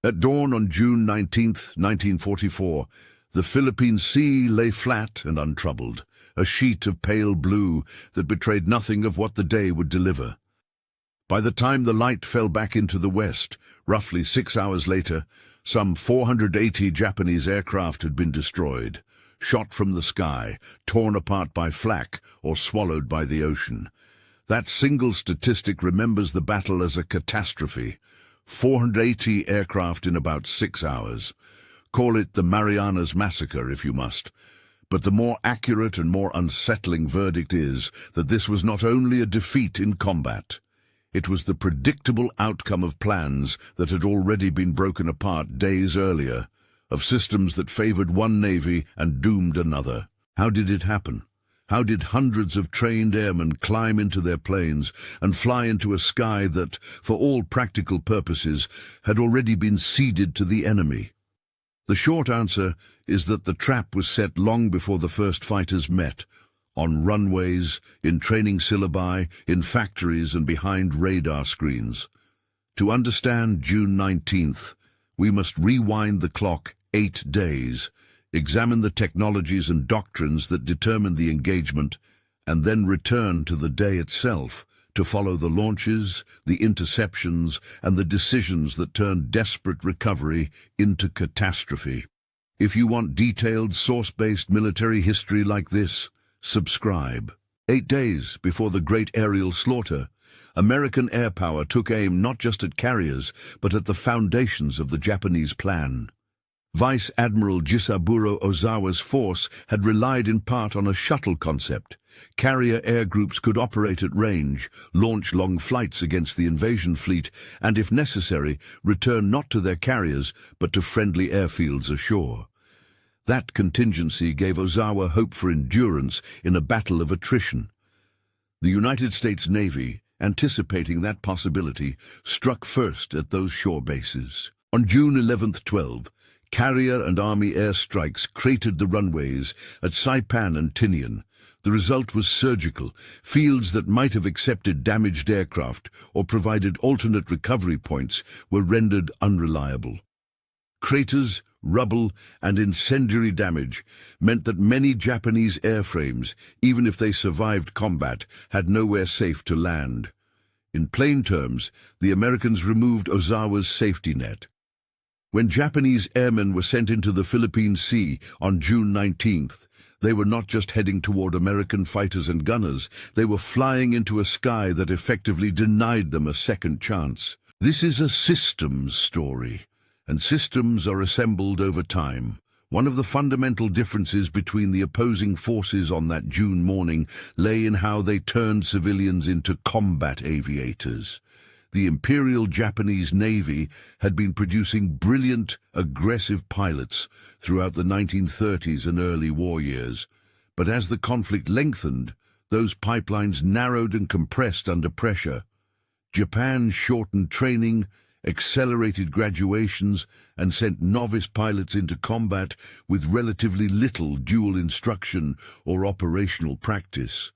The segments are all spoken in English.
At dawn on June 19, 1944, the Philippine Sea lay flat and untroubled, a sheet of pale blue that betrayed nothing of what the day would deliver. By the time the light fell back into the west, roughly 6 hours later, some 480 Japanese aircraft had been destroyed, shot from the sky, torn apart by flak, or swallowed by the ocean. That single statistic remembers the battle as a catastrophe. 480 aircraft in about 6 hours. Call it the Marianas Massacre if you must. But the more accurate and more unsettling verdict is that this was not only a defeat in combat. It was the predictable outcome of plans that had already been broken apart days earlier, of systems that favored one navy and doomed another. How did it happen? How did hundreds of trained airmen climb into their planes and fly into a sky that, for all practical purposes, had already been ceded to the enemy? The short answer is that the trap was set long before the first fighters met, on runways, in training syllabi, in factories and behind radar screens. To understand June 19th, we must rewind the clock 8 days, examine the technologies and doctrines that determined the engagement, and then return to the day itself to follow the launches, the interceptions, and the decisions that turned desperate recovery into catastrophe. If you want detailed, source-based military history like this, subscribe. 8 days before the great aerial slaughter, American air power took aim not just at carriers, but at the foundations of the Japanese plan. Vice Admiral Jisaburo Ozawa's force had relied in part on a shuttle concept. Carrier air groups could operate at range, launch long flights against the invasion fleet, and, if necessary, return not to their carriers, but to friendly airfields ashore. That contingency gave Ozawa hope for endurance in a battle of attrition. The United States Navy, anticipating that possibility, struck first at those shore bases. On June 11-12, carrier and Army airstrikes cratered the runways at Saipan and Tinian. The result was surgical. Fields that might have accepted damaged aircraft or provided alternate recovery points were rendered unreliable. Craters, rubble, and incendiary damage meant that many Japanese airframes, even if they survived combat, had nowhere safe to land. In plain terms, the Americans removed Ozawa's safety net. When Japanese airmen were sent into the Philippine Sea on June 19th, they were not just heading toward American fighters and gunners, they were flying into a sky that effectively denied them a second chance. This is a systems story, and systems are assembled over time. One of the fundamental differences between the opposing forces on that June morning lay in how they turned civilians into combat aviators. The Imperial Japanese Navy had been producing brilliant, aggressive pilots throughout the 1930s and early war years. But as the conflict lengthened, those pipelines narrowed and compressed under pressure. Japan shortened training, accelerated graduations, and sent novice pilots into combat with relatively little dual instruction or operational practice.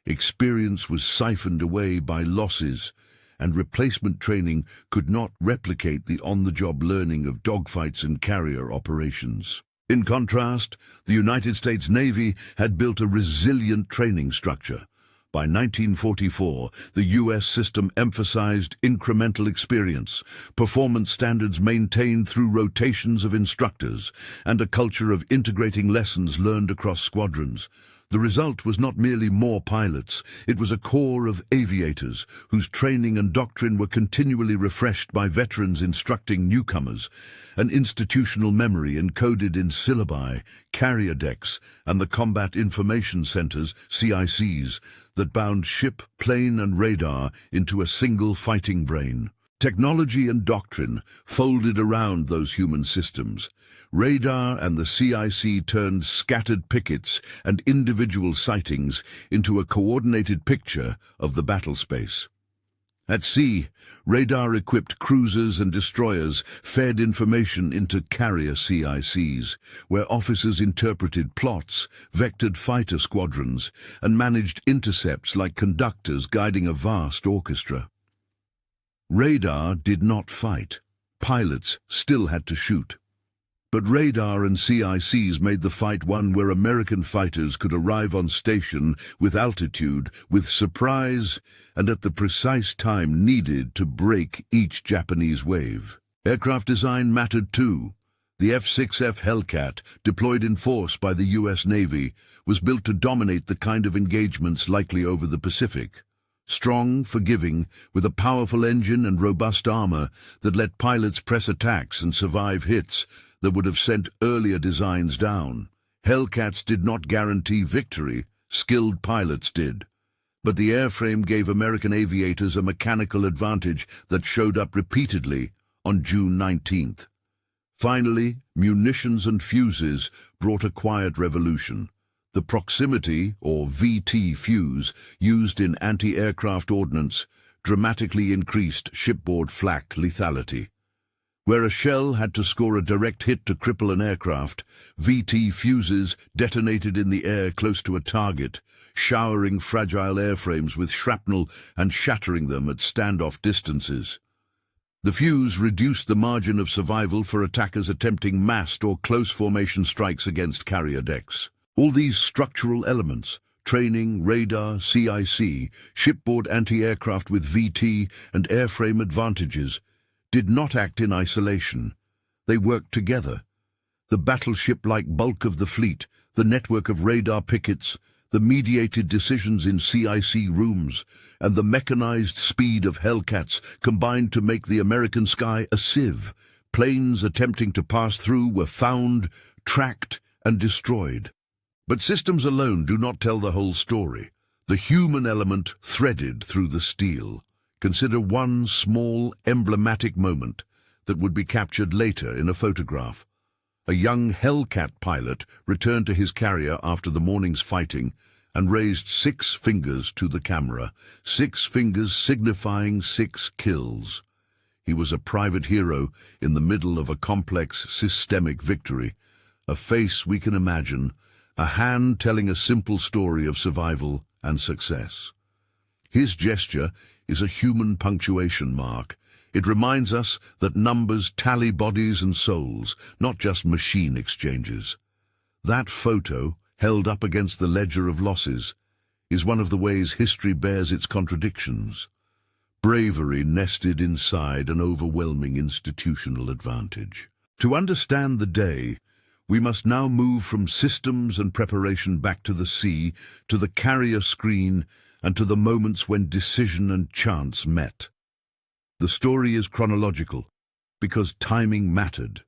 Experience was siphoned away by losses, and replacement training could not replicate the on-the-job learning of dogfights and carrier operations. In contrast, the United States Navy had built a resilient training structure. By 1944, the U.S. system emphasized incremental experience, performance standards maintained through rotations of instructors, and a culture of integrating lessons learned across squadrons. The result was not merely more pilots, it was a corps of aviators whose training and doctrine were continually refreshed by veterans instructing newcomers, an institutional memory encoded in syllabi, carrier decks, and the Combat Information Centers, CICs, that bound ship, plane, and radar into a single fighting brain. Technology and doctrine folded around those human systems. Radar and the CIC turned scattered pickets and individual sightings into a coordinated picture of the battle space. At sea, radar-equipped cruisers and destroyers fed information into carrier CICs, where officers interpreted plots, vectored fighter squadrons, and managed intercepts like conductors guiding a vast orchestra. Radar did not fight. pilots still had to shoot. But radar and CICs made the fight one where American fighters could arrive on station with altitude, with surprise, and at the precise time needed to break each Japanese wave. Aircraft design mattered too. The F-6F Hellcat, deployed in force by the U.S. Navy, was built to dominate the kind of engagements likely over the Pacific. Strong, forgiving, with a powerful engine and robust armor that let pilots press attacks and survive hits that would have sent earlier designs down. Hellcats did not guarantee victory, skilled pilots did. But the airframe gave American aviators a mechanical advantage that showed up repeatedly on June 19th. Finally, munitions and fuses brought a quiet revolution. The proximity, or VT fuse, used in anti-aircraft ordnance dramatically increased shipboard flak lethality. Where a shell had to score a direct hit to cripple an aircraft, VT fuses detonated in the air close to a target, showering fragile airframes with shrapnel and shattering them at standoff distances. The fuse reduced the margin of survival for attackers attempting massed or close formation strikes against carrier decks. All these structural elements, training, radar, CIC, shipboard anti-aircraft with VT and airframe advantages, did not act in isolation. They worked together. The battleship-like bulk of the fleet, the network of radar pickets, the mediated decisions in CIC rooms, and the mechanized speed of Hellcats combined to make the American sky a sieve. Planes attempting to pass through were found, tracked, and destroyed. But systems alone do not tell the whole story. The human element threaded through the steel. Consider one small, emblematic moment that would be captured later in a photograph. A young Hellcat pilot returned to his carrier after the morning's fighting and raised 6 fingers to the camera, 6 fingers signifying 6 kills. He was a private hero in the middle of a complex, systemic victory, a face we can imagine, a hand telling a simple story of survival and success. His gesture is a human punctuation mark. It reminds us that numbers tally bodies and souls, not just machine exchanges. That photo, held up against the ledger of losses, is one of the ways history bears its contradictions. Bravery nested inside an overwhelming institutional advantage. To understand the day, we must now move from systems and preparation back to the sea, to the carrier screen, and to the moments when decision and chance met. The story is chronological, because timing mattered.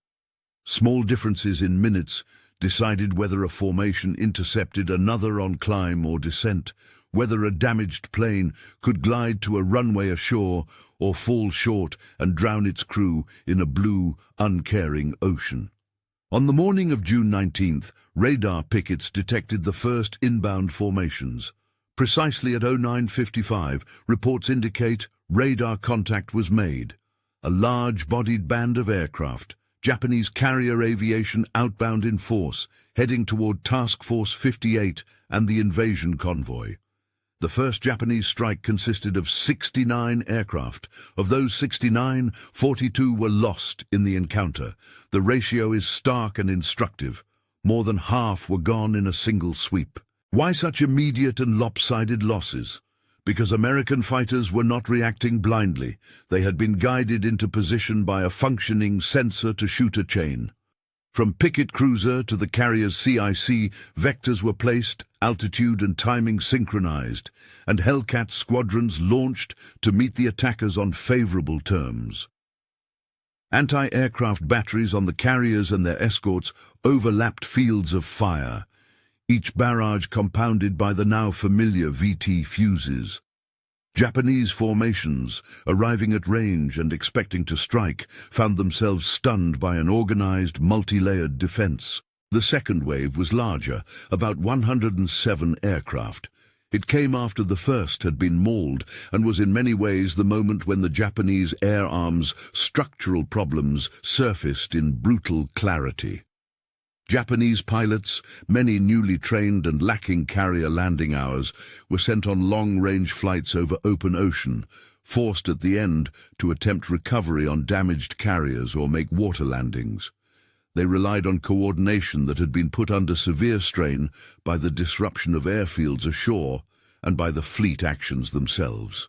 Small differences in minutes decided whether a formation intercepted another on climb or descent, whether a damaged plane could glide to a runway ashore or fall short and drown its crew in a blue, uncaring ocean. On the morning of June 19th, radar pickets detected the first inbound formations. Precisely at 09:55, reports indicate radar contact was made. A large-bodied band of aircraft, Japanese carrier aviation outbound in force, heading toward Task Force 58 and the invasion convoy. The first Japanese strike consisted of 69 aircraft. Of those 69, 42 were lost in the encounter. The ratio is stark and instructive. More than half were gone in a single sweep. Why such immediate and lopsided losses? Because American fighters were not reacting blindly. They had been guided into position by a functioning sensor-to-shooter chain. From picket cruiser to the carrier's CIC, vectors were placed, altitude and timing synchronized, and Hellcat squadrons launched to meet the attackers on favorable terms. Anti-aircraft batteries on the carriers and their escorts overlapped fields of fire, each barrage compounded by the now familiar VT fuses. Japanese formations, arriving at range and expecting to strike, found themselves stunned by an organized, multi-layered defense. The second wave was larger, about 107 aircraft. It came after the first had been mauled and was in many ways the moment when the Japanese air arm's structural problems surfaced in brutal clarity. Japanese pilots, many newly trained and lacking carrier landing hours, were sent on long-range flights over open ocean, forced at the end to attempt recovery on damaged carriers or make water landings. They relied on coordination that had been put under severe strain by the disruption of airfields ashore and by the fleet actions themselves.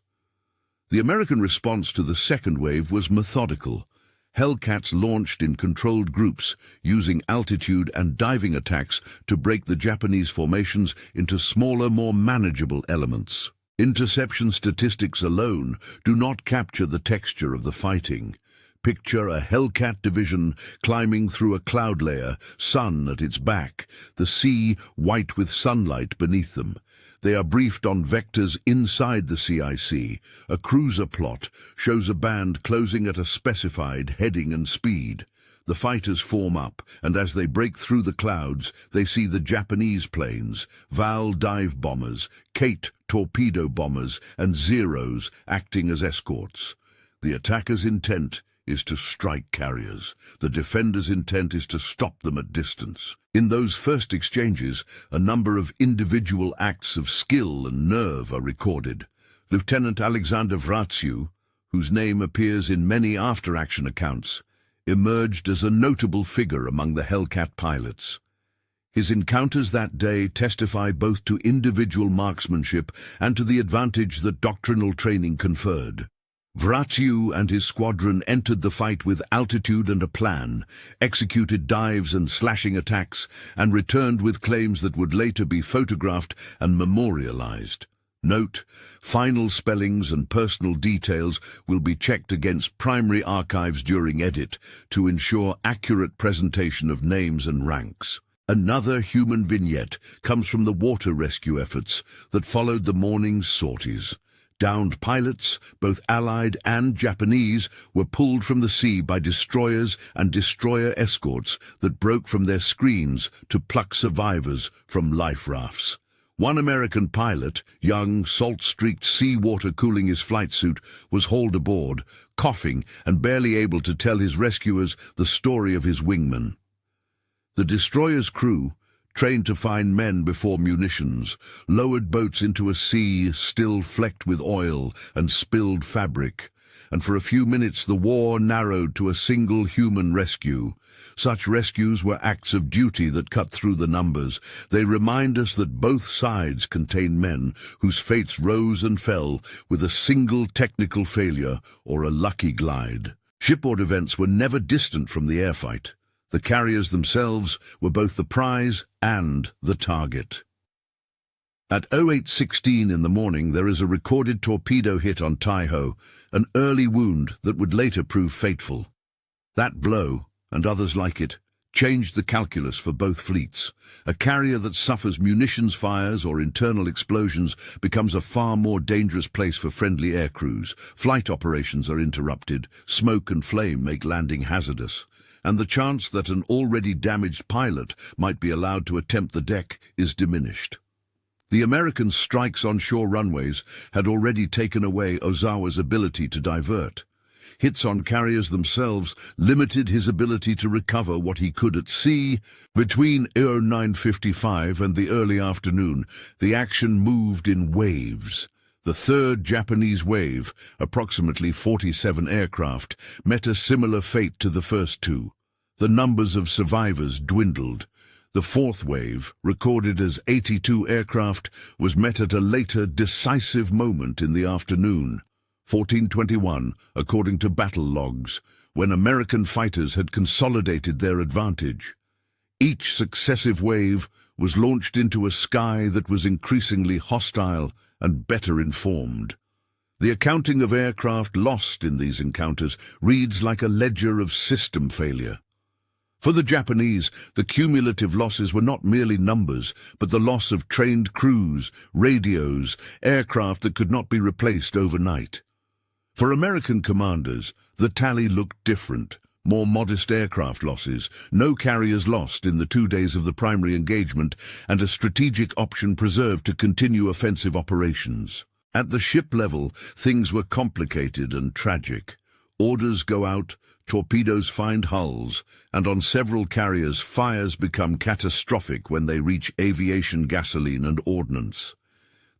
The American response to the second wave was methodical. Hellcats launched in controlled groups, using altitude and diving attacks to break the Japanese formations into smaller, more manageable elements. Interception statistics alone do not capture the texture of the fighting. Picture a Hellcat division climbing through a cloud layer, sun at its back, the sea white with sunlight beneath them. They are briefed on vectors inside the CIC. A cruiser plot shows a band closing at a specified heading and speed. The fighters form up, and as they break through the clouds, they see the Japanese planes, Val dive bombers, Kate torpedo bombers, and Zeros acting as escorts. The attacker's intent is to strike carriers. The defender's intent is to stop them at distance. In those first exchanges, a number of individual acts of skill and nerve are recorded. Lieutenant Alexander Vratsiu, whose name appears in many after-action accounts, emerged as a notable figure among the Hellcat pilots. His encounters that day testify both to individual marksmanship and to the advantage that doctrinal training conferred. Vratsiu and his squadron entered the fight with altitude and a plan, executed dives and slashing attacks, and returned with claims that would later be photographed and memorialized. Note, final spellings and personal details will be checked against primary archives during edit to ensure accurate presentation of names and ranks. Another human vignette comes from the water rescue efforts that followed the morning's sorties. Downed pilots, both Allied and Japanese, were pulled from the sea by destroyers and destroyer escorts that broke from their screens to pluck survivors from life rafts. One American pilot, young, salt-streaked seawater cooling his flight suit, was hauled aboard, coughing and barely able to tell his rescuers the story of his wingman. The destroyer's crew, trained to find men before munitions, lowered boats into a sea still flecked with oil and spilled fabric, and for a few minutes the war narrowed to a single human rescue. Such rescues were acts of duty that cut through the numbers. They remind us that both sides contain men whose fates rose and fell with a single technical failure or a lucky glide. Shipboard events were never distant from the airfight. The carriers themselves were both the prize and the target. At 08:16 in the morning, there is a recorded torpedo hit on Taiho, an early wound that would later prove fateful. That blow, and others like it, changed the calculus for both fleets. A carrier that suffers munitions fires or internal explosions becomes a far more dangerous place for friendly air crews. Flight operations are interrupted, smoke and flame make landing hazardous, and the chance that an already damaged pilot might be allowed to attempt the deck is diminished. The American strikes on shore runways had already taken away Ozawa's ability to divert. Hits on carriers themselves limited his ability to recover what he could at sea. Between 09:55 and the early afternoon, the action moved in waves. The third Japanese wave, approximately 47 aircraft, met a similar fate to the first two. The numbers of survivors dwindled. The fourth wave, recorded as 82 aircraft, was met at a later decisive moment in the afternoon, 14:21, according to battle logs, when American fighters had consolidated their advantage. Each successive wave was launched into a sky that was increasingly hostile and better informed. The accounting of aircraft lost in these encounters reads like a ledger of system failure. For the Japanese, the cumulative losses were not merely numbers, but the loss of trained crews, radios, aircraft that could not be replaced overnight. For American commanders, the tally looked different. More modest aircraft losses, no carriers lost in the 2 days of the primary engagement, and a strategic option preserved to continue offensive operations. At the ship level, things were complicated and tragic. Orders go out, torpedoes find hulls, and on several carriers fires become catastrophic when they reach aviation gasoline and ordnance.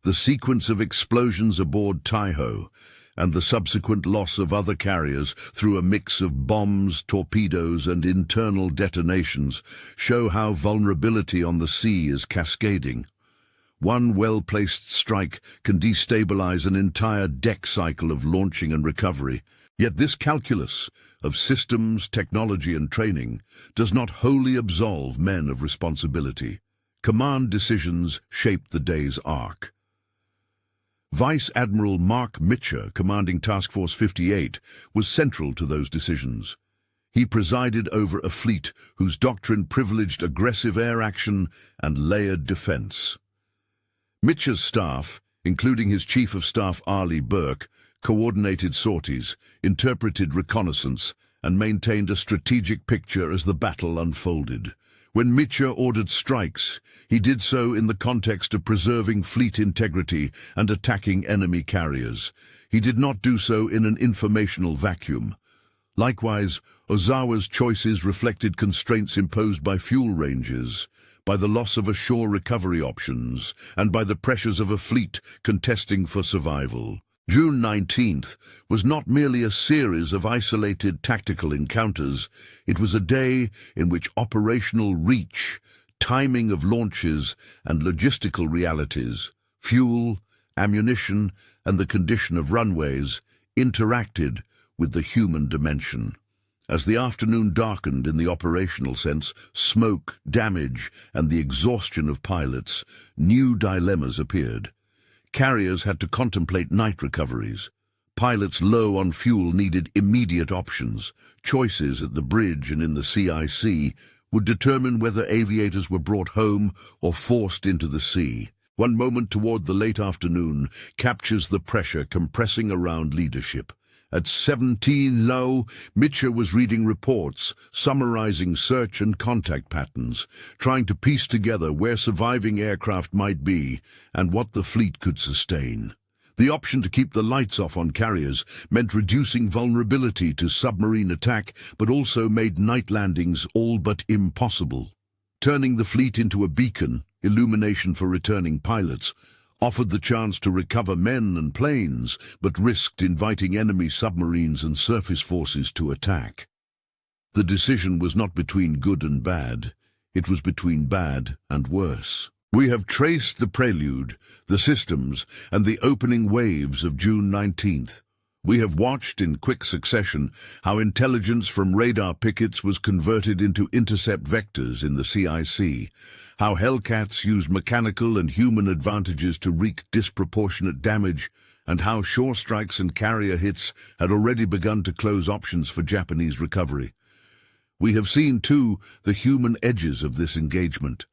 The sequence of explosions aboard Taiho, and the subsequent loss of other carriers through a mix of bombs, torpedoes, and internal detonations show how vulnerability on the sea is cascading. One well-placed strike can destabilize an entire deck cycle of launching and recovery. Yet this calculus of systems, technology, and training does not wholly absolve men of responsibility. Command decisions shape the day's arc. Vice Admiral Mark Mitcher, commanding Task Force 58, was central to those decisions. He presided over a fleet whose doctrine privileged aggressive air action and layered defense. Mitcher's staff, including his Chief of Staff Arleigh Burke, coordinated sorties, interpreted reconnaissance, and maintained a strategic picture as the battle unfolded. When Mitcher ordered strikes, he did so in the context of preserving fleet integrity and attacking enemy carriers. He did not do so in an informational vacuum. Likewise, Ozawa's choices reflected constraints imposed by fuel ranges, by the loss of ashore recovery options, and by the pressures of a fleet contesting for survival. June 19th was not merely a series of isolated tactical encounters. It was a day in which operational reach, timing of launches, and logistical realities, fuel, ammunition, and the condition of runways, interacted with the human dimension. As the afternoon darkened in the operational sense, smoke, damage, and the exhaustion of pilots, new dilemmas appeared. Carriers had to contemplate night recoveries. Pilots low on fuel needed immediate options. Choices at the bridge and in the CIC would determine whether aviators were brought home or forced into the sea. One moment toward the late afternoon captures the pressure compressing around leadership. At 17 low, Mitcher was reading reports, summarizing search and contact patterns, trying to piece together where surviving aircraft might be and what the fleet could sustain. The option to keep the lights off on carriers meant reducing vulnerability to submarine attack, but also made night landings all but impossible. Turning the fleet into a beacon, illumination for returning pilots, offered the chance to recover men and planes, but risked inviting enemy submarines and surface forces to attack. The decision was not between good and bad, it was between bad and worse. We have traced the prelude, the systems, and the opening waves of June 19th. We have watched in quick succession how intelligence from radar pickets was converted into intercept vectors in the CIC, how Hellcats used mechanical and human advantages to wreak disproportionate damage, and how shore strikes and carrier hits had already begun to close options for Japanese recovery. We have seen, too, the human edges of this engagement.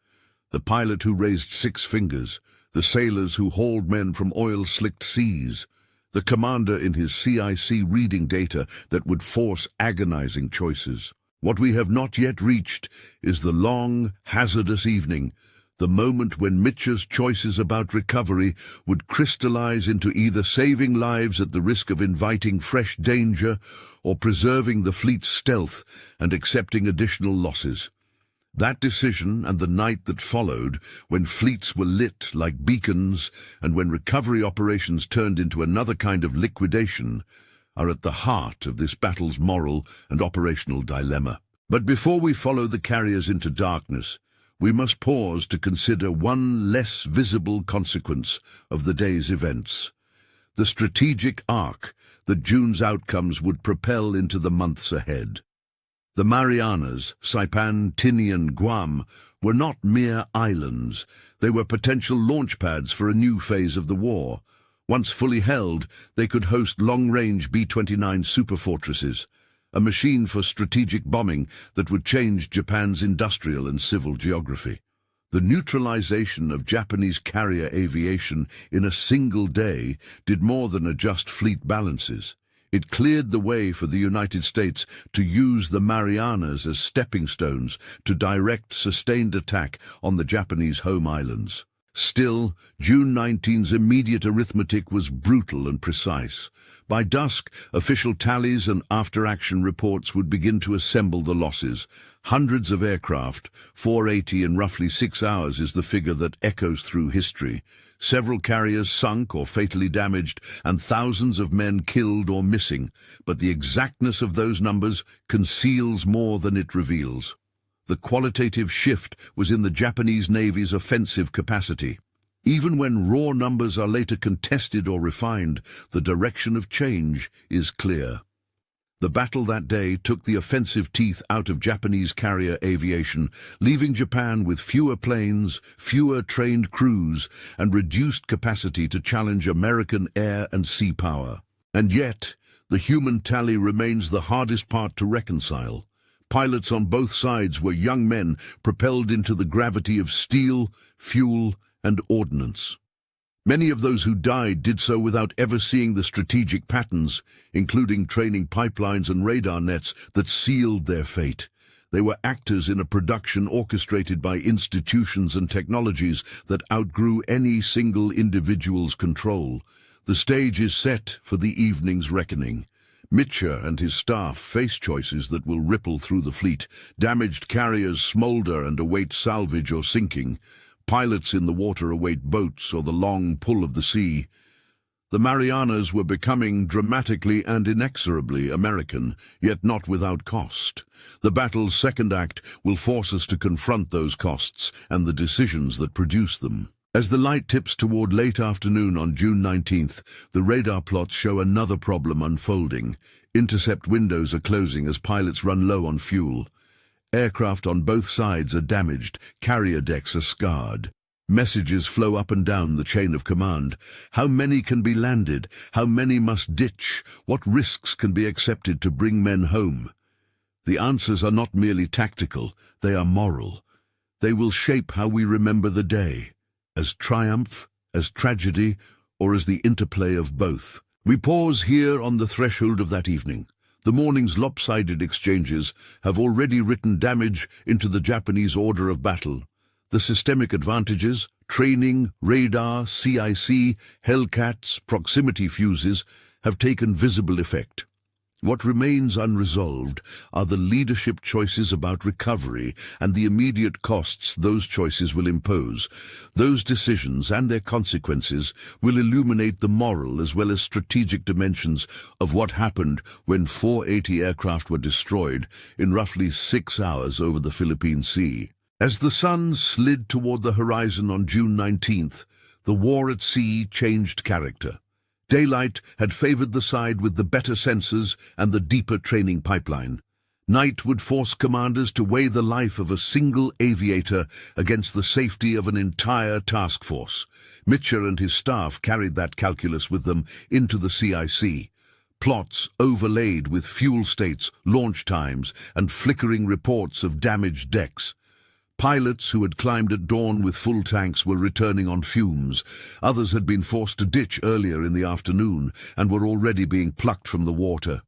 The pilot who raised 6 fingers, the sailors who hauled men from oil-slicked seas, the commander in his CIC reading data that would force agonizing choices. What we have not yet reached is the long, hazardous evening, the moment when Mitcher's choices about recovery would crystallize into either saving lives at the risk of inviting fresh danger or preserving the fleet's stealth and accepting additional losses. That decision and the night that followed, when fleets were lit like beacons and when recovery operations turned into another kind of liquidation, are at the heart of this battle's moral and operational dilemma. But before we follow the carriers into darkness, we must pause to consider one less visible consequence of the day's events: the strategic arc that June's outcomes would propel into the months ahead. The Marianas, Saipan, Tinian, Guam were not mere islands. They were potential launch pads for a new phase of the war. Once fully held, they could host long-range B-29 superfortresses, a machine for strategic bombing that would change Japan's industrial and civil geography. The neutralization of Japanese carrier aviation in a single day did more than adjust fleet balances. It cleared the way for the United States to use the Marianas as stepping stones to direct sustained attack on the Japanese home islands. Still, June 19's immediate arithmetic was brutal and precise. By dusk, official tallies and after-action reports would begin to assemble the losses. Hundreds of aircraft, 480 in roughly 6 hours is the figure that echoes through history. Several carriers sunk or fatally damaged, and thousands of men killed or missing. But the exactness of those numbers conceals more than it reveals. The qualitative shift was in the Japanese Navy's offensive capacity. Even when raw numbers are later contested or refined, the direction of change is clear. The battle that day took the offensive teeth out of Japanese carrier aviation, leaving Japan with fewer planes, fewer trained crews, and reduced capacity to challenge American air and sea power. And yet, the human tally remains the hardest part to reconcile. Pilots on both sides were young men propelled into the gravity of steel, fuel, and ordnance. Many of those who died did so without ever seeing the strategic patterns, including training pipelines and radar nets that sealed their fate. They were actors in a production orchestrated by institutions and technologies that outgrew any single individual's control. The stage is set for the evening's reckoning. Mitchell and his staff face choices that will ripple through the fleet. Damaged carriers smolder and await salvage or sinking. Pilots in the water await boats or the long pull of the sea. The Marianas were becoming dramatically and inexorably American, yet not without cost. The battle's second act will force us to confront those costs and the decisions that produce them. As the light tips toward late afternoon on June 19th, the radar plots show another problem unfolding. Intercept windows are closing as pilots run low on fuel. Aircraft on both sides are damaged, carrier decks are scarred. Messages flow up and down the chain of command. How many can be landed? How many must ditch? What risks can be accepted to bring men home? The answers are not merely tactical, they are moral. They will shape how we remember the day. As triumph, as tragedy, or as the interplay of both. We pause here on the threshold of that evening. The morning's lopsided exchanges have already written damage into the Japanese order of battle. The systemic advantages, training, radar, CIC, Hellcats, proximity fuses, have taken visible effect. What remains unresolved are the leadership choices about recovery and the immediate costs those choices will impose. Those decisions and their consequences will illuminate the moral as well as strategic dimensions of what happened when 480 aircraft were destroyed in roughly 6 hours over the Philippine Sea. As the sun slid toward the horizon on June 19th, the war at sea changed character. Daylight had favored the side with the better sensors and the deeper training pipeline. Night would force commanders to weigh the life of a single aviator against the safety of an entire task force. Mitchell and his staff carried that calculus with them into the CIC. Plots overlaid with fuel states, launch times, and flickering reports of damaged decks. Pilots who had climbed at dawn with full tanks were returning on fumes. Others had been forced to ditch earlier in the afternoon and were already being plucked from the water.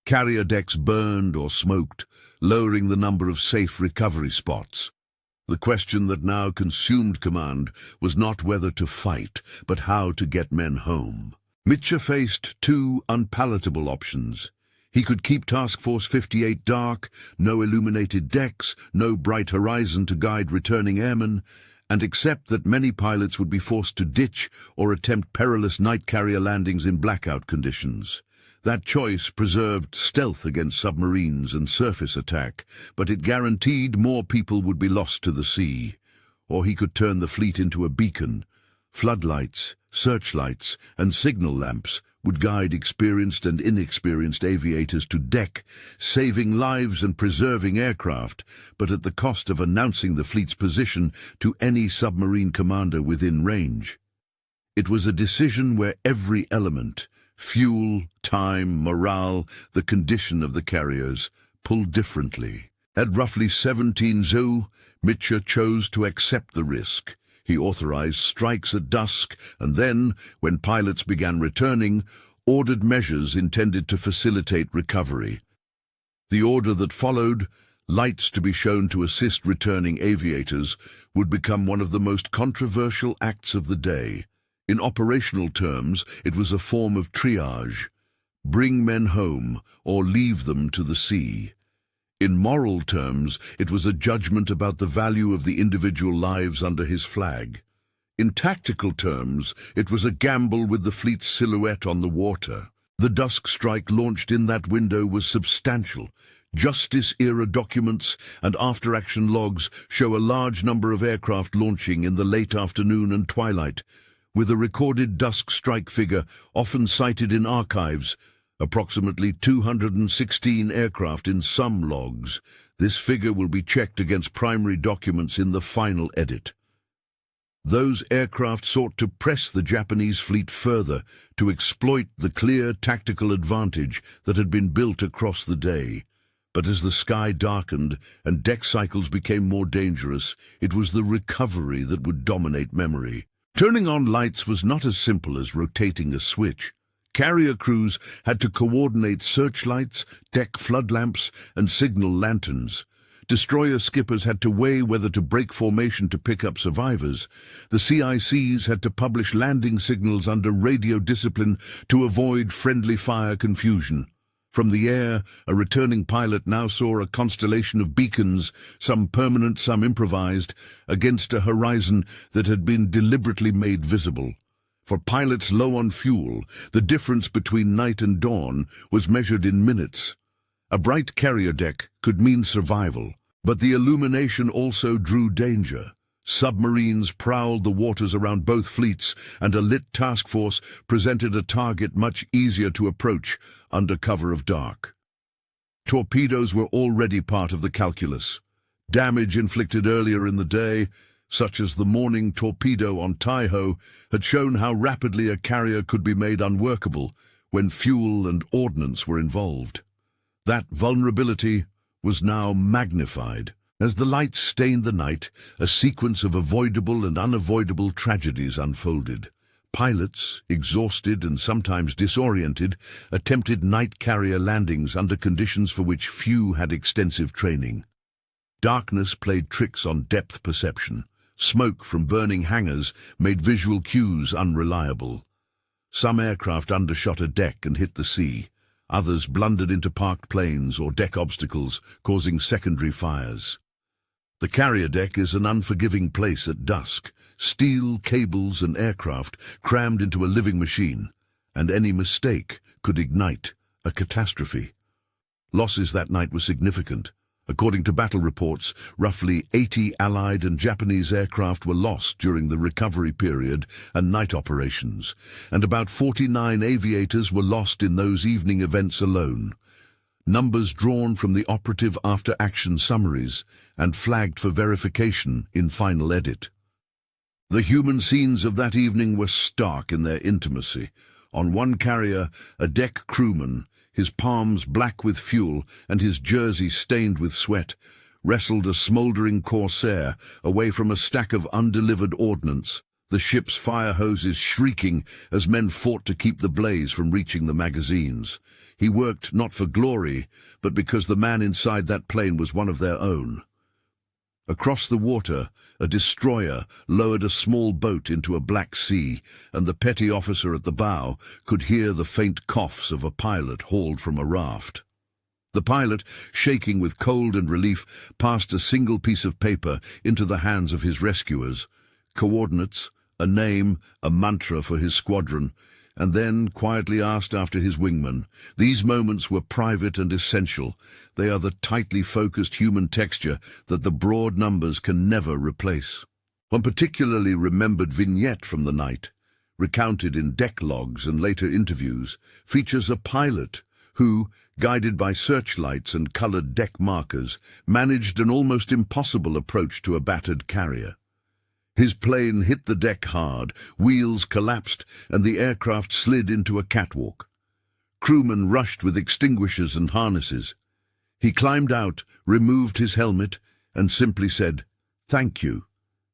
Carrier decks burned or smoked, lowering the number of safe recovery spots. The question that now consumed command was not whether to fight, but how to get men home. Mitchell faced two unpalatable options. He could keep Task Force 58 dark, no illuminated decks, no bright horizon to guide returning airmen, and accept that many pilots would be forced to ditch or attempt perilous night carrier landings in blackout conditions. That choice preserved stealth against submarines and surface attack, but it guaranteed more people would be lost to the sea. Or he could turn the fleet into a beacon. Floodlights, searchlights, and signal lamps would guide experienced and inexperienced aviators to deck, saving lives and preserving aircraft, but at the cost of announcing the fleet's position to any submarine commander within range. It was a decision where every element, fuel, time, morale, the condition of the carriers, pulled differently. At roughly 17:00, Mitchell chose to accept the risk. He authorized strikes at dusk and then, when pilots began returning, ordered measures intended to facilitate recovery. The order that followed Lights to be shown to assist returning aviators would become one of the most controversial acts of the day. In operational terms, it was a form of triage. Bring men home or leave them to the sea. In moral terms, it was a judgment about the value of the individual lives under his flag. In tactical terms, it was a gamble with the fleet's silhouette on the water. The dusk strike launched in that window was substantial. Justice-era documents and after-action logs show a large number of aircraft launching in the late afternoon and twilight, with a recorded dusk strike figure often cited in archives, approximately 216 aircraft in some logs. This figure will be checked against primary documents in the final edit. Those aircraft sought to press the Japanese fleet further to exploit the clear tactical advantage that had been built across the day. But as the sky darkened and deck cycles became more dangerous, it was the recovery that would dominate memory. Turning on lights was not as simple as rotating a switch. Carrier crews had to coordinate searchlights, deck flood lamps, and signal lanterns. Destroyer skippers had to weigh whether to break formation to pick up survivors. The CICs had to publish landing signals under radio discipline to avoid friendly fire confusion. From the air, a returning pilot now saw a constellation of beacons, some permanent, some improvised, against a horizon that had been deliberately made visible. For pilots low on fuel, the difference between night and dawn was measured in minutes. A bright carrier deck could mean survival, but the illumination also drew danger. Submarines prowled the waters around both fleets, and a lit task force presented a target much easier to approach under cover of dark. Torpedoes were already part of the calculus. Damage inflicted earlier in the day, such as the morning torpedo on Taiho, had shown how rapidly a carrier could be made unworkable when fuel and ordnance were involved. That vulnerability was now magnified. As the lights stained the night, a sequence of avoidable and unavoidable tragedies unfolded. Pilots, exhausted and sometimes disoriented, attempted night carrier landings under conditions for which few had extensive training. Darkness played tricks on depth perception. Smoke from burning hangars made visual cues unreliable. Some aircraft undershot a deck and hit the sea. Others blundered into parked planes or deck obstacles, causing secondary fires. The carrier deck is an unforgiving place at dusk. Steel, cables, and aircraft crammed into a living machine, and any mistake could ignite a catastrophe. Losses that night were significant. According to battle reports, roughly 80 Allied and Japanese aircraft were lost during the recovery period and night operations, and about 49 aviators were lost in those evening events alone. Numbers drawn from the operative after-action summaries and flagged for verification in final edit. The human scenes of that evening were stark in their intimacy. On one carrier, a deck crewman, his palms black with fuel and his jersey stained with sweat, wrestled a smouldering corsair away from a stack of undelivered ordnance, the ship's fire hoses shrieking as men fought to keep the blaze from reaching the magazines. He worked not for glory, but because the man inside that plane was one of their own. Across the water, a destroyer lowered a small boat into a black sea, and the petty officer at the bow could hear the faint coughs of a pilot hauled from a raft. The pilot, shaking with cold and relief, passed a single piece of paper into the hands of his rescuers. Coordinates, a name, a mantra for his squadron, and then quietly asked after his wingman. These moments were private and essential. They are the tightly focused human texture that the broad numbers can never replace. One particularly remembered vignette from the night, recounted in deck logs and later interviews, features a pilot who, guided by searchlights and colored deck markers, managed an almost impossible approach to a battered carrier. His plane hit the deck hard, wheels collapsed, and the aircraft slid into a catwalk. Crewmen rushed with extinguishers and harnesses. He climbed out, removed his helmet, and simply said, "Thank you,"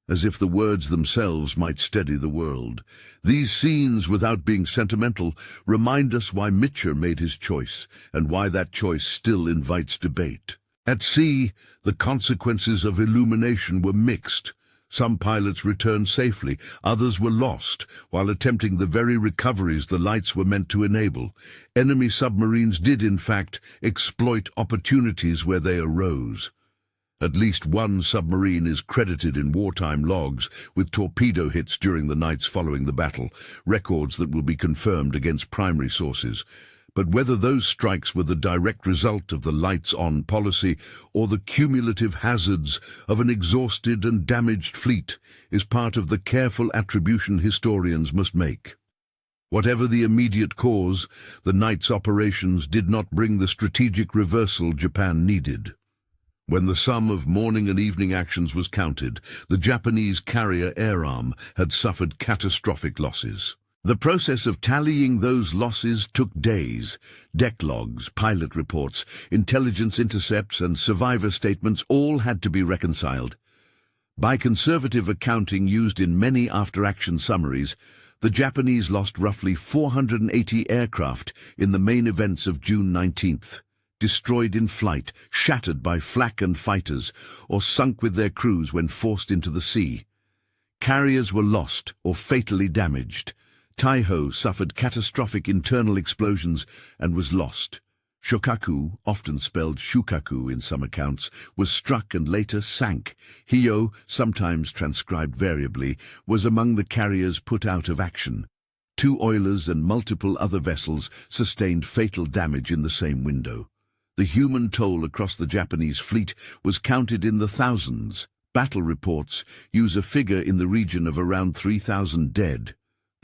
as if the words themselves might steady the world. These scenes, without being sentimental, remind us why Mitchell made his choice, and why that choice still invites debate. At sea, the consequences of illumination were mixed. Some pilots returned safely, others were lost, while attempting the very recoveries the lights were meant to enable. Enemy submarines did, in fact, exploit opportunities where they arose. At least one submarine is credited in wartime logs with torpedo hits during the nights following the battle, records that will be confirmed against primary sources. But whether those strikes were the direct result of the lights-on policy or the cumulative hazards of an exhausted and damaged fleet is part of the careful attribution historians must make. Whatever the immediate cause, the night's operations did not bring the strategic reversal Japan needed. When the sum of morning and evening actions was counted, the Japanese carrier air arm had suffered catastrophic losses. The process of tallying those losses took days. Deck logs, pilot reports, intelligence intercepts, and survivor statements all had to be reconciled. By conservative accounting used in many after-action summaries, the Japanese lost roughly 480 aircraft in the main events of June 19th, destroyed in flight, shattered by flak and fighters, or sunk with their crews when forced into the sea. Carriers were lost or fatally damaged. Taiho suffered catastrophic internal explosions and was lost. Shokaku, often spelled Shukaku in some accounts, was struck and later sank. Hio, sometimes transcribed variably, was among the carriers put out of action. 2 oilers and multiple other vessels sustained fatal damage in the same window. The human toll across the Japanese fleet was counted in the thousands. Battle reports use a figure in the region of around 3,000 dead,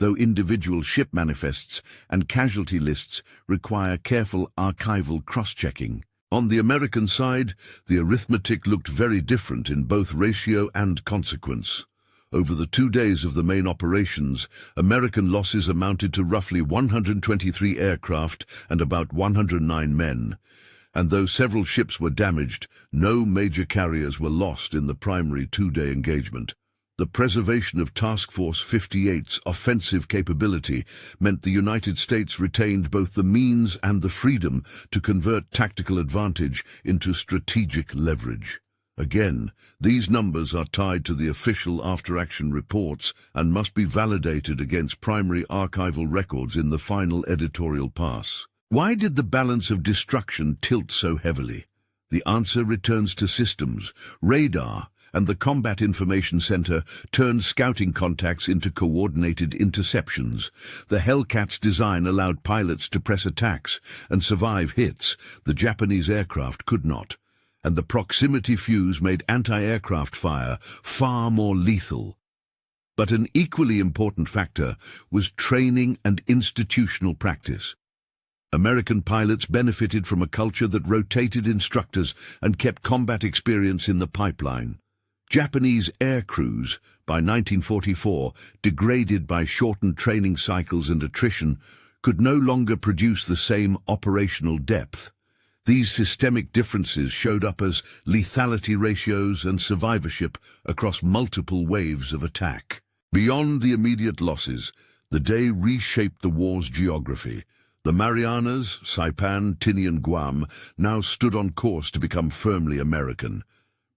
though individual ship manifests and casualty lists require careful archival cross-checking. On the American side, the arithmetic looked very different in both ratio and consequence. Over the 2 days of the main operations, American losses amounted to roughly 123 aircraft and about 109 men. And though several ships were damaged, no major carriers were lost in the primary 2-day engagement. The preservation of Task Force 58's offensive capability meant the United States retained both the means and the freedom to convert tactical advantage into strategic leverage. Again, these numbers are tied to the official after-action reports and must be validated against primary archival records in the final editorial pass. Why did the balance of destruction tilt so heavily? The answer returns to systems. Radar and the Combat Information Center turned scouting contacts into coordinated interceptions. The Hellcat's design allowed pilots to press attacks and survive hits the Japanese aircraft could not, and the proximity fuse made anti-aircraft fire far more lethal. But an equally important factor was training and institutional practice. American pilots benefited from a culture that rotated instructors and kept combat experience in the pipeline. Japanese air crews, by 1944, degraded by shortened training cycles and attrition, could no longer produce the same operational depth. These systemic differences showed up as lethality ratios and survivorship across multiple waves of attack. Beyond the immediate losses, the day reshaped the war's geography. The Marianas, Saipan, Tinian, Guam now stood on course to become firmly American.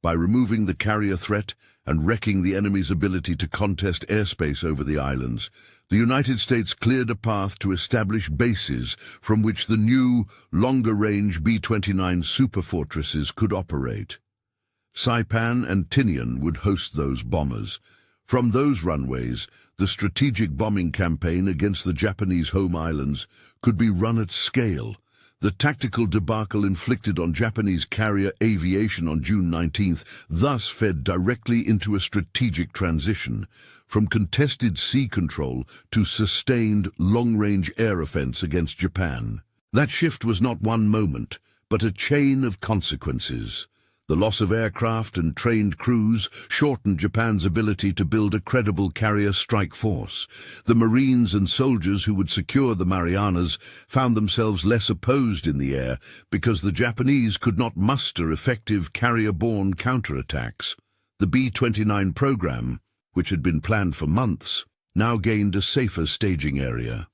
By removing the carrier threat and wrecking the enemy's ability to contest airspace over the islands, the United States cleared a path to establish bases from which the new, longer-range B-29 superfortresses could operate. Saipan and Tinian would host those bombers. From those runways, the strategic bombing campaign against the Japanese home islands could be run at scale. The tactical debacle inflicted on Japanese carrier aviation on June 19th thus fed directly into a strategic transition, from contested sea control to sustained long-range air offense against Japan. That shift was not one moment, but a chain of consequences. The loss of aircraft and trained crews shortened Japan's ability to build a credible carrier strike force. The Marines and soldiers who would secure the Marianas found themselves less opposed in the air because the Japanese could not muster effective carrier-borne counterattacks. The B-29 program, which had been planned for months, now gained a safer staging area.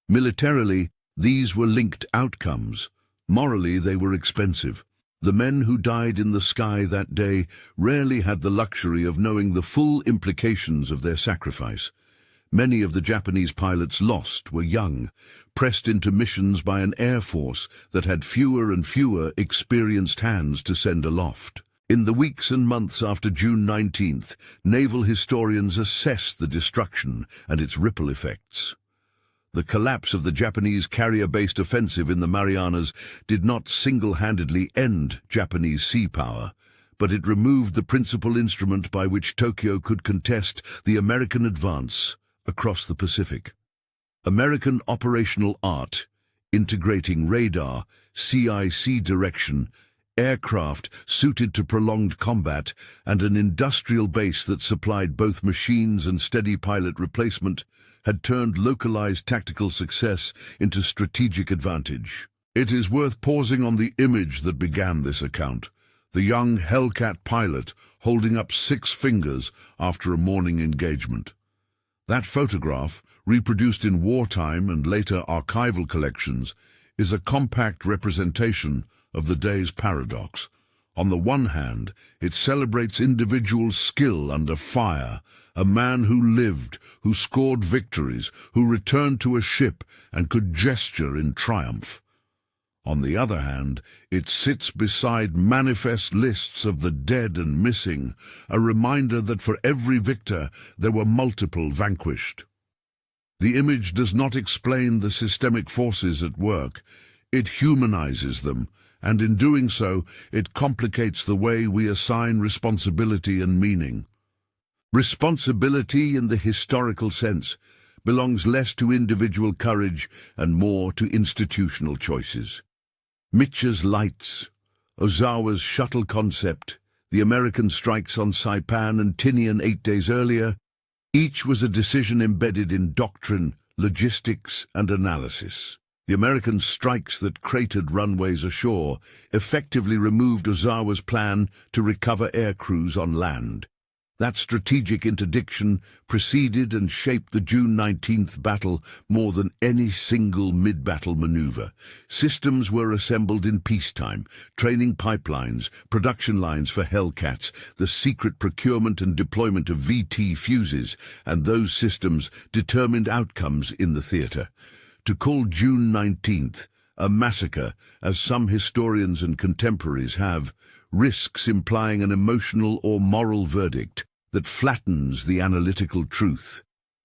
Militarily, these were linked outcomes. Morally, they were expensive. The men who died in the sky that day rarely had the luxury of knowing the full implications of their sacrifice. Many of the Japanese pilots lost were young, pressed into missions by an air force that had fewer and fewer experienced hands to send aloft. In the weeks and months after June 19th, naval historians assessed the destruction and its ripple effects. The collapse of the Japanese carrier-based offensive in the Marianas did not single-handedly end Japanese sea power, but it removed the principal instrument by which Tokyo could contest the American advance across the Pacific. American operational art, integrating radar, CIC direction, aircraft suited to prolonged combat, and an industrial base that supplied both machines and steady pilot replacement, had turned localized tactical success into strategic advantage. It is worth pausing on the image that began this account, the young Hellcat pilot holding up 6 fingers after a morning engagement. That photograph, reproduced in wartime and later archival collections, is a compact representation of the day's paradox. On the one hand, it celebrates individual skill under fire, a man who lived, who scored victories, who returned to a ship and could gesture in triumph. On the other hand, it sits beside manifest lists of the dead and missing, a reminder that for every victor there were multiple vanquished. The image does not explain the systemic forces at work. It humanizes them, and in doing so, it complicates the way we assign responsibility and meaning. Responsibility, in the historical sense, belongs less to individual courage and more to institutional choices. Mitch's lights, Ozawa's shuttle concept, the American strikes on Saipan and Tinian 8 days earlier, each was a decision embedded in doctrine, logistics, and analysis. The American strikes that cratered runways ashore effectively removed Ozawa's plan to recover air crews on land. That strategic interdiction preceded and shaped the June 19th battle more than any single mid-battle maneuver. Systems were assembled in peacetime, training pipelines, production lines for Hellcats, the secret procurement and deployment of VT fuses, and those systems determined outcomes in the theater. To call June 19th a massacre, as some historians and contemporaries have, risks implying an emotional or moral verdict that flattens the analytical truth.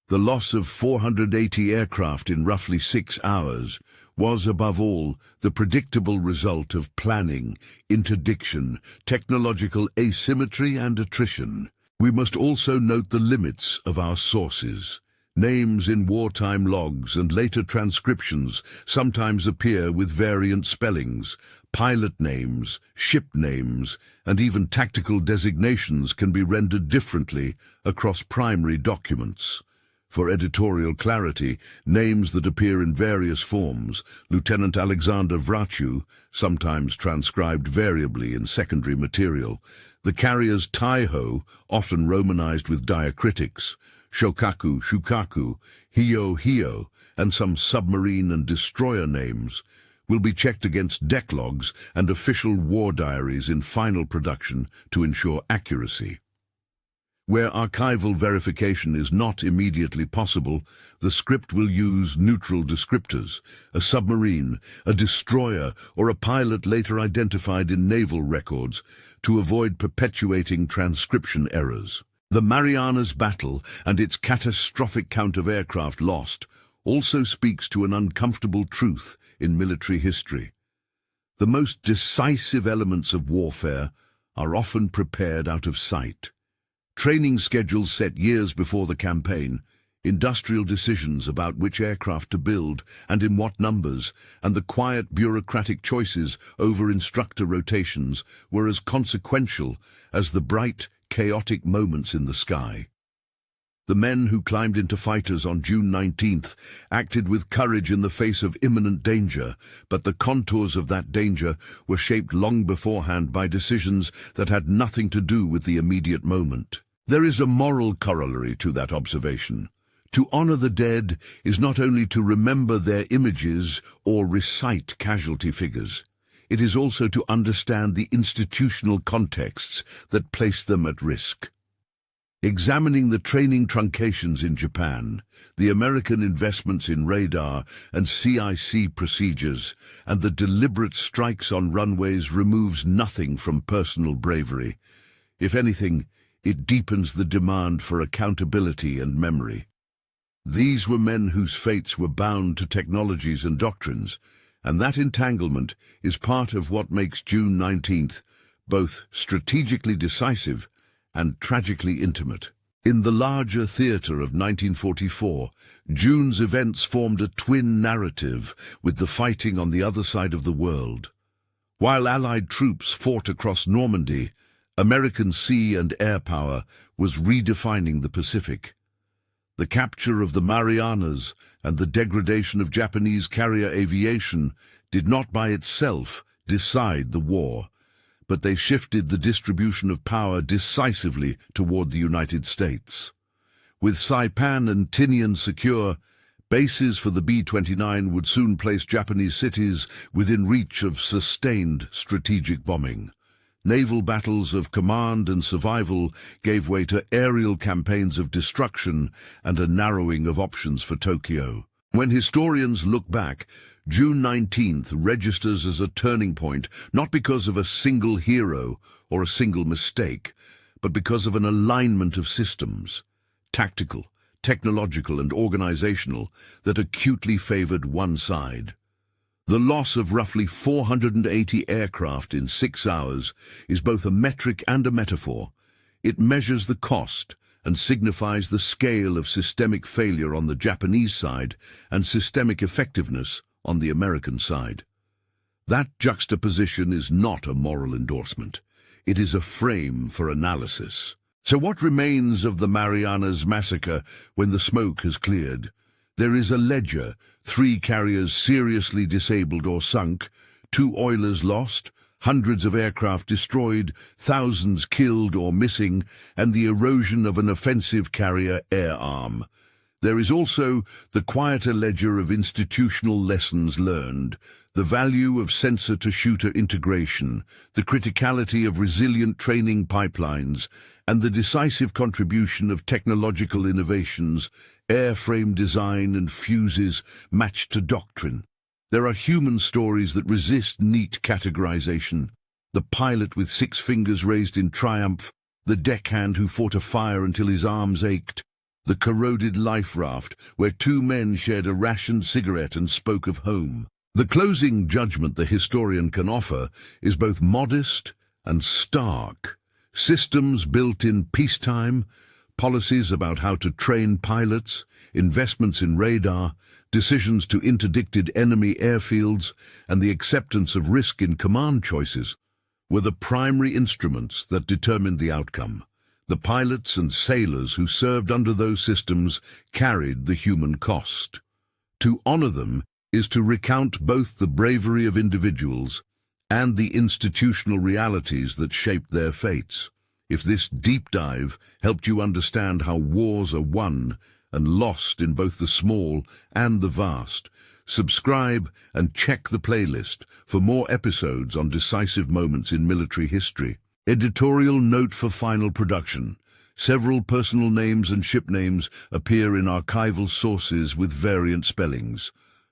The loss of 480 aircraft in roughly 6 hours was, above all, the predictable result of planning, interdiction, technological asymmetry and attrition. We must also note the limits of our sources. Names in wartime logs and later transcriptions sometimes appear with variant spellings. Pilot names, ship names, and even tactical designations can be rendered differently across primary documents. For editorial clarity, names that appear in various forms, Lieutenant Alexander Vrachu, sometimes transcribed variably in secondary material, the carriers Taiho, often romanized with diacritics, Shokaku, Shukaku, Hio, Hio, and some submarine and destroyer names, will be checked against deck logs and official war diaries in final production to ensure accuracy. Where archival verification is not immediately possible, the script will use neutral descriptors, a submarine, a destroyer, or a pilot later identified in naval records, to avoid perpetuating transcription errors. The Marianas battle and its catastrophic count of aircraft lost also speaks to an uncomfortable truth in military history. The most decisive elements of warfare are often prepared out of sight. Training schedules set years before the campaign, industrial decisions about which aircraft to build and in what numbers, and the quiet bureaucratic choices over instructor rotations were as consequential as the bright, chaotic moments in the sky. The men who climbed into fighters on June 19th acted with courage in the face of imminent danger, but the contours of that danger were shaped long beforehand by decisions that had nothing to do with the immediate moment. There is a moral corollary to that observation. To honor the dead is not only to remember their images or recite casualty figures. it is also to understand the institutional contexts that place them at risk. Examining the training truncations in Japan, the American investments in radar and CIC procedures, and the deliberate strikes on runways removes nothing from personal bravery. If anything, it deepens the demand for accountability and memory. These were men whose fates were bound to technologies and doctrines, and that entanglement is part of what makes June 19th both strategically decisive and tragically intimate. In the larger theatre of 1944, June's events formed a twin narrative with the fighting on the other side of the world. While Allied troops fought across Normandy, American sea and air power was redefining the Pacific. The capture of the Marianas and the degradation of Japanese carrier aviation did not by itself decide the war, but they shifted the distribution of power decisively toward the United States. With Saipan and Tinian secure, bases for the B-29 would soon place Japanese cities within reach of sustained strategic bombing. Naval battles of command and survival gave way to aerial campaigns of destruction and a narrowing of options for Tokyo. When historians look back, June 19th registers as a turning point not because of a single hero or a single mistake, but because of an alignment of systems, tactical, technological and organizational, that acutely favored one side. The loss of roughly 480 aircraft in 6 hours is both a metric and a metaphor. It measures the cost and signifies the scale of systemic failure on the Japanese side and systemic effectiveness on the American side. That juxtaposition is not a moral endorsement. It is a frame for analysis. So what remains of the Marianas Massacre when the smoke has cleared? There is a ledger: 3 carriers seriously disabled or sunk, 2 oilers lost, hundreds of aircraft destroyed, thousands killed or missing, and the erosion of an offensive carrier air arm. There is also the quieter ledger of institutional lessons learned, the value of sensor-to-shooter integration, the criticality of resilient training pipelines, and the decisive contribution of technological innovations, airframe design and fuses matched to doctrine. There are human stories that resist neat categorization: the pilot with 6 fingers raised in triumph, the deckhand who fought a fire until his arms ached, the corroded life raft where 2 men shared a rationed cigarette and spoke of home. The closing judgment the historian can offer is both modest and stark. Systems built in peacetime, policies about how to train pilots, investments in radar, decisions to interdicted enemy airfields, and the acceptance of risk in command choices were the primary instruments that determined the outcome. The pilots and sailors who served under those systems carried the human cost. To honor them is to recount both the bravery of individuals and the institutional realities that shaped their fates. If this deep dive helped you understand how wars are won and lost in both the small and the vast, subscribe and check the playlist for more episodes on decisive moments in military history. Editorial note for final production: several personal names and ship names appear in archival sources with variant spellings.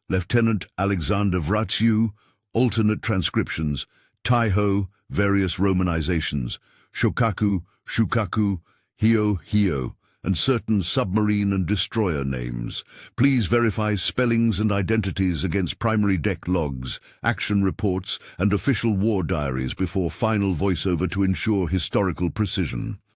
Lieutenant Alexander Vratsiu, alternate transcriptions; Taiho, various romanizations; Shokaku, Shukaku, Hio, and certain submarine and destroyer names. Please verify spellings and identities against primary deck logs, action reports, and official war diaries before final voiceover to ensure historical precision.